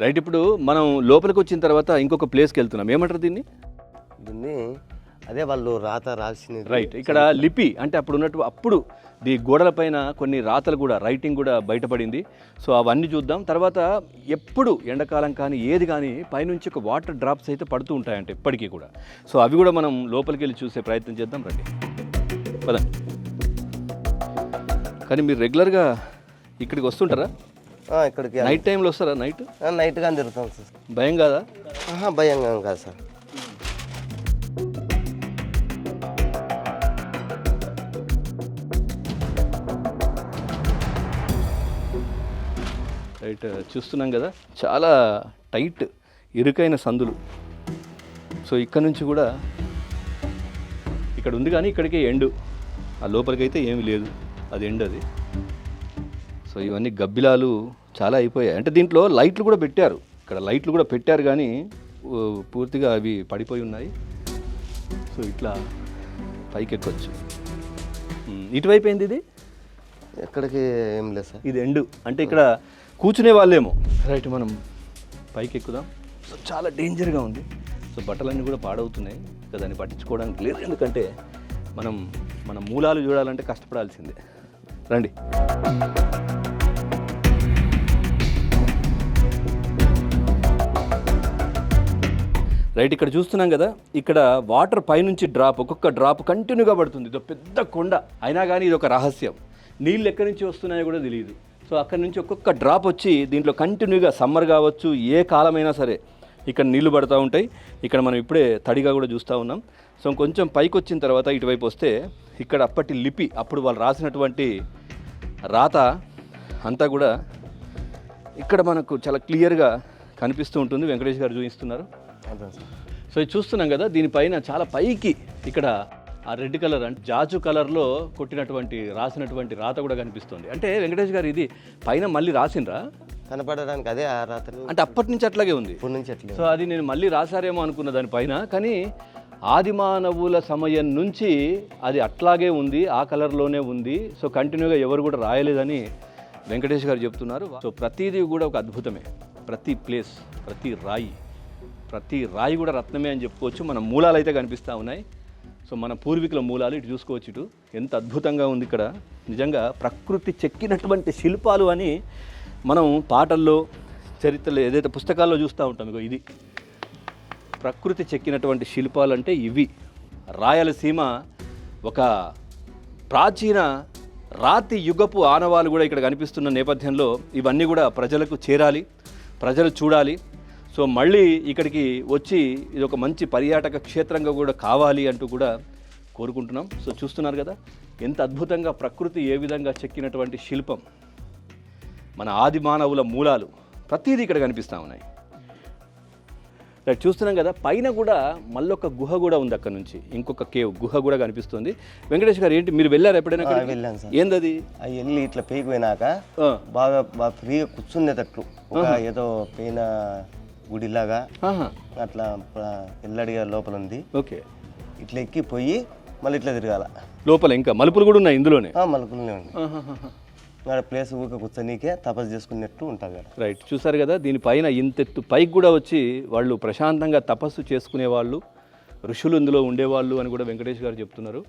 Right. ఇప్పుడు మనం లోపలికి వచ్చిన తర్వాత ఇంకొక ప్లేస్కి వెళ్తున్నాం. ఏమంటారు దీన్ని? అదే వాళ్ళు రాత రాసిన. రైట్. ఇక్కడ లిపి అంటే అప్పుడు గోడలపైన కొన్ని రాతలు కూడా, రైటింగ్ కూడా బయటపడింది. సో అవన్నీ చూద్దాం. తర్వాత ఎప్పుడు ఎండాకాలం కానీ ఏది కానీ పైనుంచి ఒక వాటర్ డ్రాప్స్ అయితే పడుతూ ఉంటాయంటే ఇప్పటికీ కూడా. సో అవి కూడా మనం లోపలికి వెళ్ళి చూసే ప్రయత్నం చేద్దాం. రండి పదండి. కానీ మీరు రెగ్యులర్గా ఇక్కడికి వస్తుంటారా? ఇక్కడికి నైట్ టైంలో వస్తారా? నైట్ కానీ తిరుగుతాం సార్. భయం కాదా? భయంగా కాదు సార్. రైట్. చూస్తున్నాం కదా, చాలా టైట్ ఇరుకైన సందులు. సో ఇక్కడ నుంచి కూడా ఇక్కడ ఉంది కానీ ఇక్కడికే ఎండు. ఆ లోపలికైతే ఏమీ లేదు, అది ఎండు అది. సో ఇవన్నీ గబ్బిలాలు చాలా అయిపోయాయి. అంటే దీంట్లో లైట్లు కూడా పెట్టారు, ఇక్కడ లైట్లు కూడా పెట్టారు కానీ పూర్తిగా అవి పడిపోయి ఉన్నాయి. సో ఇట్లా పైకి ఎక్కొచ్చు. ఇటువైపు ఏంది ఇది? ఎక్కడికి ఏం లేదు సార్, ఇది ఎండు. అంటే ఇక్కడ కూర్చునే వాళ్ళేమో. రైట్, మనం పైకి ఎక్కుదాం. సో చాలా డేంజర్గా ఉంది. సో బట్టలన్నీ కూడా పాడవుతున్నాయి. ఇంకా దాన్ని పట్టించుకోవడానికి లేదు, ఎందుకంటే మన మూలాలు చూడాలంటే కష్టపడాల్సిందే. రండి. రైట్, ఇక్కడ చూస్తున్నాం కదా, ఇక్కడ వాటర్ పైనుంచి ఒక్కొక్క డ్రాప్ కంటిన్యూగా పడుతుంది. ఇది పెద్ద కొండ అయినా కానీ ఇది ఒక రహస్యం. నీళ్ళు ఎక్కడి నుంచి వస్తున్నాయో కూడా తెలియదు. సో అక్కడి నుంచి ఒక్కొక్క డ్రాప్ వచ్చి దీంట్లో కంటిన్యూగా సమ్మర్ కావచ్చు, ఏ కాలమైనా సరే ఇక్కడ నీళ్లు పడుతూ ఉంటాయి. ఇక్కడ మనం ఇప్పుడే తడిగా కూడా చూస్తూ ఉన్నాం. సో కొంచెం పైకి వచ్చిన తర్వాత ఇటువైపు వస్తే ఇక్కడ అప్పటి లిపి, అప్పుడు వాళ్ళు రాసినటువంటి రాత అంతా కూడా ఇక్కడ మనకు చాలా క్లియర్గా కనిపిస్తూ ఉంటుంది. వెంకటేష్ గారు చూపిస్తున్నారు. సో ఇది చూస్తున్నాం కదా, దీనిపైన చాలా పైకి ఇక్కడ ఆ రెడ్ కలర్ అంటే జాజు కలర్లో రాసినటువంటి రాత కూడా కనిపిస్తుంది. అంటే వెంకటేష్ గారు ఇది పైన మళ్ళీ రాసిండ్రా? కనపడడానికి అదే ఆ రాత అంటే అప్పటి నుంచి అట్లాగే ఉంది. అట్లే. సో అది నేను మళ్ళీ రాశారేమో అనుకున్న దానిపైన, కానీ ఆదిమానవుల సమయం నుంచి అది అట్లాగే ఉంది, ఆ కలర్లోనే ఉంది. సో కంటిన్యూగా ఎవరు కూడా రాయలేదని వెంకటేష్ గారు చెప్తున్నారు. సో ప్రతిదీ కూడా ఒక అద్భుతమే. ప్రతి ప్లేస్, ప్రతి రాయి కూడా రత్నమే అని చెప్పుకోవచ్చు. మన మూలాలు అయితే కనిపిస్తూ ఉన్నాయి. సో మన పూర్వీకుల మూలాలు ఇటు చూసుకోవచ్చు. ఇటు ఎంత అద్భుతంగా ఉంది. ఇక్కడ నిజంగా ప్రకృతి చెక్కినటువంటి శిల్పాలు అని మనం పాటల్లో, చరిత్రలో, ఏదైతే పుస్తకాల్లో చూస్తూ ఉంటాం. ఇగో ఇది ప్రకృతి చెక్కినటువంటి శిల్పాలు అంటే ఇవి. రాయలసీమ ఒక ప్రాచీన రాతి యుగపు ఆనవాలు కూడా ఇక్కడ కనిపిస్తున్న నేపథ్యంలో ఇవన్నీ కూడా ప్రజలకు చేరాలి, ప్రజలు చూడాలి. సో మళ్ళీ ఇక్కడికి వచ్చి ఇది ఒక మంచి పర్యాటక క్షేత్రంగా కూడా కావాలి అంటూ కూడా కోరుకుంటున్నాం. సో చూస్తున్నారు కదా, ఎంత అద్భుతంగా ప్రకృతి ఏ విధంగా చెక్కినటువంటి శిల్పం, మన ఆది మానవుల మూలాలు ప్రతిదీ ఇక్కడ కనిపిస్తూ ఉన్నాయి. రైట్, చూస్తున్నాం కదా, పైన కూడా మళ్ళొక గుహ కూడా ఉంది. అక్కడ నుంచి ఇంకొక గుహ కూడా కనిపిస్తుంది. వెంకటేష్ గారు, ఏంటి మీరు వెళ్ళారు ఎప్పుడైనా? వెళ్ళాను సార్. ఏందది? వెళ్ళి ఇట్లా పేకి పోయినాక బాగా ఫ్రీగా కూర్చునేటట్లు ఏదో పైన గుడిలాగా అట్లా ఎల్లడిగా లోపల ఉంది. ఓకే, ఇట్లా ఎక్కిపోయి మళ్ళీ ఇట్లా తిరగాల. లోపల ఇంకా మలుపులు కూడా ఉన్నాయి ఇందులోనే? మలుపులనే ఉంది. ప్లేస్ ఊరికే కూర్చొనికే తపస్సు చేసుకున్నట్టు ఉంటుంది. రైట్, చూసారు కదా, దీనిపైన ఇంతెత్తు పైకి కూడా వచ్చి వాళ్ళు ప్రశాంతంగా తపస్సు చేసుకునే వాళ్ళు, ఋషులు ఇందులో ఉండేవాళ్ళు అని కూడా వెంకటేష్ గారు చెప్తున్నారు.